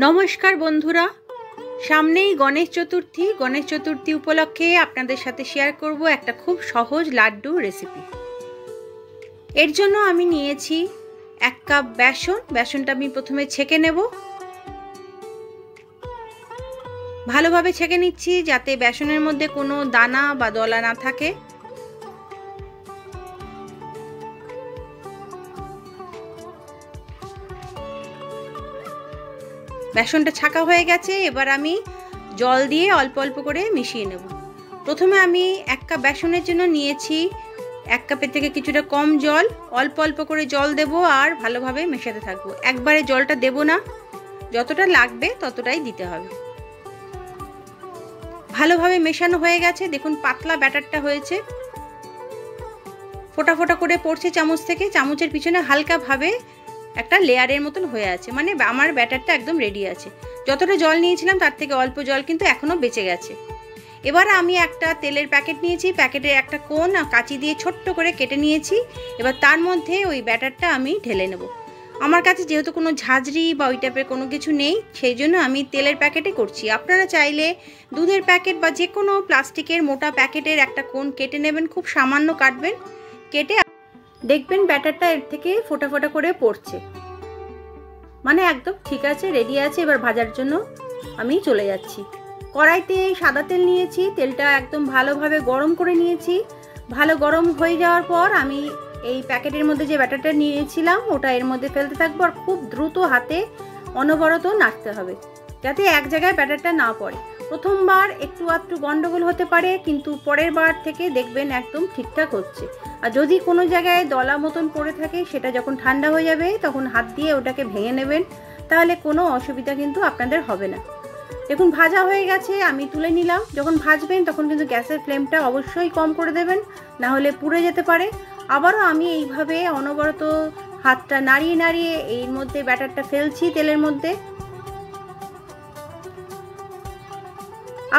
নমস্কার বন্ধুরা, সামনেই গণেশ চতুর্থী উপলক্ষে আপনাদের সাথে শেয়ার করব একটা খুব সহজ লাড্ডু রেসিপি। এর জন্য আমি নিয়েছি 1 কাপ বেসনটা আমি প্রথমে ছেঁকে নেব। ভালোভাবে ছেঁকে নিচ্ছি যাতে বেসনের মধ্যে কোনো দানা বা দলা না থাকে। বেসনটা ছাকা হয়ে গেছে, এবার আমি জল দিয়ে অল্প অল্প করে মিশিয়ে নেব। প্রথমে আমি 1 কাপ বেসনের জন্য নিয়েছি 1 কাপের থেকে কিছুটা কম জল। অল্প অল্প করে জল দেব আর ভালোভাবে মেশাতে থাকবো। একবারে জলটা দেব না, যতটা লাগবে ততটাই দিতে হবে। ভালোভাবে মেশানো হয়ে গেছে, দেখুন পাতলা ব্যাটারটা হয়েছে। ফোটা ফোটা করে পড়ছে চামচ থেকে, চামচের পিছনে হালকাভাবে একটা লেয়ারের মতন হয়ে আছে, মানে আমার ব্যাটারটা একদম রেডি আছে। যতটা জল নিয়েছিলাম তার থেকে অল্প জল কিন্তু এখনও বেঁচে গেছে। এবার আমি একটা তেলের প্যাকেট নিয়েছি, প্যাকেটের একটা কোণ কাঁচি দিয়ে ছোট্ট করে কেটে নিয়েছি। এবার তার মধ্যে ওই ব্যাটারটা আমি ঢেলে নেব। আমার কাছে যেহেতু কোনো ঝাঁঝরি বা ওই টাইপের কোনো কিছু নেই, সেই জন্য আমি তেলের প্যাকেটে করছি। আপনারা চাইলে দুধের প্যাকেট বা যে কোনো প্লাস্টিকের মোটা প্যাকেটের একটা কোণ কেটে নেবেন, খুব সামান্য কাটবেন। কেটে দেখবেন ব্যাটারটা এর থেকে ফোটা ফোটা করে পড়ছে, মানে একদম ঠিক আছে, রেডি আছে। এবার ভাজার জন্য আমি চলে যাচ্ছি। কড়াইতে সাদা তেল নিয়েছি, তেলটা একদম ভালোভাবে গরম করে নিয়েছি। ভালো গরম হয়ে যাওয়ার পর আমি এই প্যাকেটের মধ্যে যে ব্যাটারটা নিয়েছিলাম ওটা এর মধ্যে ফেলতে থাকবো, আর খুব দ্রুত হাতে অনবরত নাড়তে হবে যাতে এক জায়গায় ব্যাটারটা না পড়ে। প্রথমবার একটু আধটু গন্ডগোল হতে পারে, কিন্তু পরের বার থেকে দেখবেন একদম ঠিকঠাক হচ্ছে। আর যদি কোনো জায়গায় দলা মতন পড়ে থাকে, সেটা যখন ঠান্ডা হয়ে যাবে তখন হাত দিয়ে ওটাকে ভেঙে নেবেন, তাহলে কোনো অসুবিধা কিন্তু আপনাদের হবে না। দেখুন ভাজা হয়ে গেছে, আমি তুলে নিলাম। যখন ভাজবেন তখন কিন্তু গ্যাসের ফ্লেমটা অবশ্যই কম করে দেবেন, না হলে পুড়ে যেতে পারে। আবারও আমি এইভাবে অনবরত হাতটা নাড়িয়ে নাড়িয়ে এর মধ্যে ব্যাটারটা ফেলছি তেলের মধ্যে।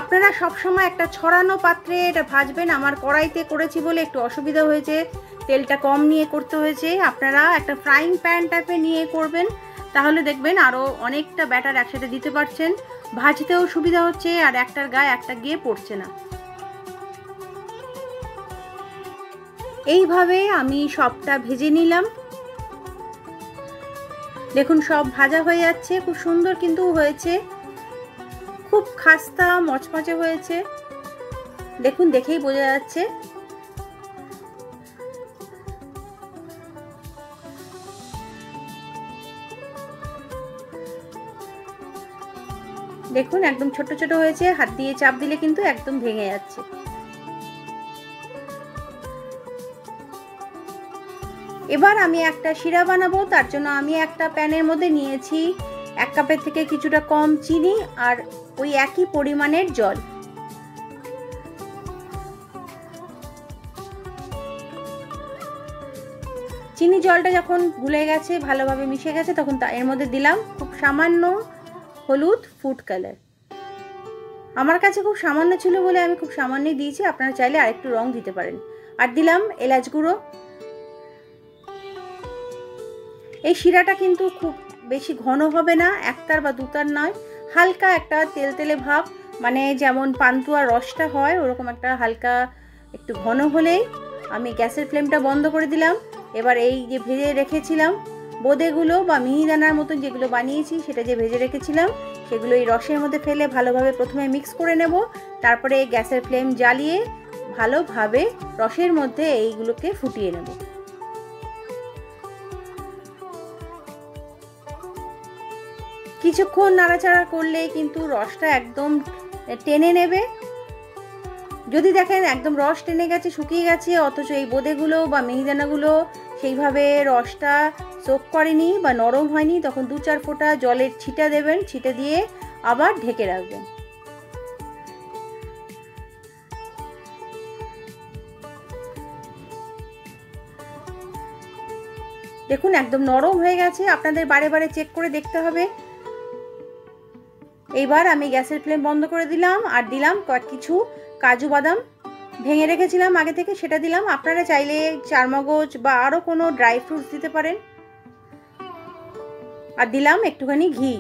আপনারা সবসময় একটা ছড়ানো পাত্রে এটা ভাজবেন। আমার কড়াইতে করেছি বলে একটু অসুবিধা হয়েছে, তেলটা কম নিয়ে করতে হয়েছে। আপনারা একটা ফ্রাইং প্যান টাইপে নিয়ে করবেন, তাহলে দেখবেন আরও অনেকটা ব্যাটার একসাথে দিতে পারছেন, ভাজতেও সুবিধা হচ্ছে, আর একটার গায়ে একটা গিয়ে পড়ছে না। এইভাবে আমি সবটা ভেজে নিলাম। দেখুন সব ভাজা হয়ে যাচ্ছে, খুব সুন্দর কিন্তু হয়েছে, খুব খাস্তা মচমচে হয়েছে। দেখুন দেখেই বোঝা যাচ্ছে। দেখুন একদম ছোট ছোট হয়েছে, হাত দিয়ে চাপ দিলে কিন্তু একদম ভেঙে যাচ্ছে। এবার আমি একটা শিরা বানাবো, তার জন্য আমি একটা প্যানের মধ্যে নিয়েছি 1 কাপের থেকে কিছুটা কম চিনি আর ওই একই পরিমাণের জল। চিনি জলটা যখন গুলে গেছে, ভালোভাবে মিশে গেছে, তখন এর মধ্যে দিলাম খুব সামান্য হলুদ ফুড কালার। আমার কাছে খুব সামান্য ছিল বলে আমি খুব সামান্যই দিয়েছি, আপনারা চাইলে আরেকটু রং দিতে পারেন। আর দিলাম এলাচ গুঁড়ো। এই শিরাটা কিন্তু খুব বেশি ঘন হবে না, একতার বা দুতার নয়, হালকা একটা তেলতেলে ভাব, মানে যেমন পান্তুয়ার রসটা হয় ওরকম একটা হালকা একটু ঘন হলেই আমি গ্যাসের ফ্লেমটা বন্ধ করে দিলাম। এবার এই যে ভেজে রেখেছিলাম বোঁদেগুলো বা মিহিদানার মতন যেগুলো বানিয়েছি, সেটা যে ভেজে রেখেছিলাম সেগুলো এই রসের মধ্যে ফেলে ভালোভাবে প্রথমে মিক্স করে নেব। তারপরে গ্যাসের ফ্লেম জ্বালিয়ে ভালোভাবে রসের মধ্যে এইগুলোকে ফুটিয়ে নেব। কিছুক্ষণ নাড়াচাড়া করলে কিন্তু রসটা একদম টেনে নেবে। যদি দেখেন একদম রস টেনে গেছে, শুকিয়ে গেছে, অথচ এই বোঁদেগুলো বা মিহিদানাগুলো সেইভাবে রসটা সোক করেনি বা নরম হয়নি, তখন 2-4 ফোঁটা জলের ছিটা দেবেন, ছিটে দিয়ে আবার ঢেকে রাখবেন। দেখুন একদম নরম হয়ে গেছে, আপনাদের বারে বারে চেক করে দেখতে হবে। এইবার আমি গ্যাসের ফ্লেম বন্ধ করে দিলাম আর দিলাম কিছু কাজু বাদাম ভেঙে রেখেছিলাম আগে থেকে, সেটা দিলাম। আপনারা চাইলে চারমগজ বা আরও কোনো ড্রাই ফ্রুটস দিতে পারেন। আর দিলাম একটুখানি ঘি।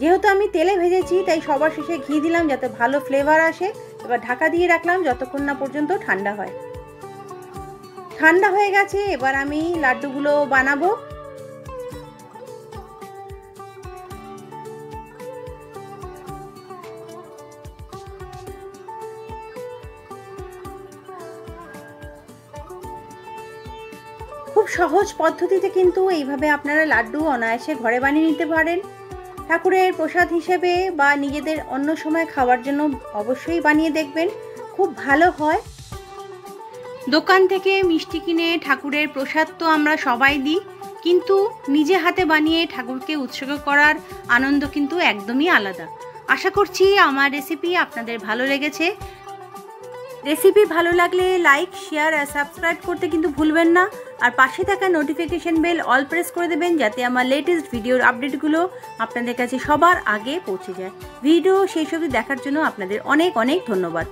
যেহেতু আমি তেলে ভেজেছি তাই সবার শেষে ঘি দিলাম যাতে ভালো ফ্লেভার আসে। এবার ঢাকা দিয়ে রাখলাম যতক্ষণ না পর্যন্ত ঠান্ডা হয়। ঠান্ডা হয়ে গেছে, এবার আমি লাড্ডুগুলো বানাবো। খুব সহজ পদ্ধতিতে কিন্তু এইভাবে আপনারা লাড্ডু অনায়াসে ঘরে বানিয়ে নিতে পারেন। ঠাকুরের প্রসাদ হিসেবে বা নিজেদের অন্য সময় খাওয়ার জন্য অবশ্যই বানিয়ে দেখবেন, খুব ভালো হয়। দোকান থেকে মিষ্টি কিনে ঠাকুরের প্রসাদ তো আমরা সবাই দিই, কিন্তু নিজে হাতে বানিয়ে ঠাকুরকে উৎসর্গ করার আনন্দ কিন্তু একদমই আলাদা। আশা করছি আমার রেসিপি আপনাদের ভালো লেগেছে। রেসিপি ভালো লাগলে লাইক, শেয়ার আর সাবস্ক্রাইব করতে কিন্তু ভুলবেন না। আর পাশে থাকা নোটিফিকেশন বেল অল প্রেস করে দেবেন যাতে আমার লেটেস্ট ভিডিওর আপডেটগুলো আপনাদের কাছে সবার আগে পৌঁছে যায়। ভিডিও শেষ অবধি দেখার জন্য আপনাদের অনেক অনেক ধন্যবাদ।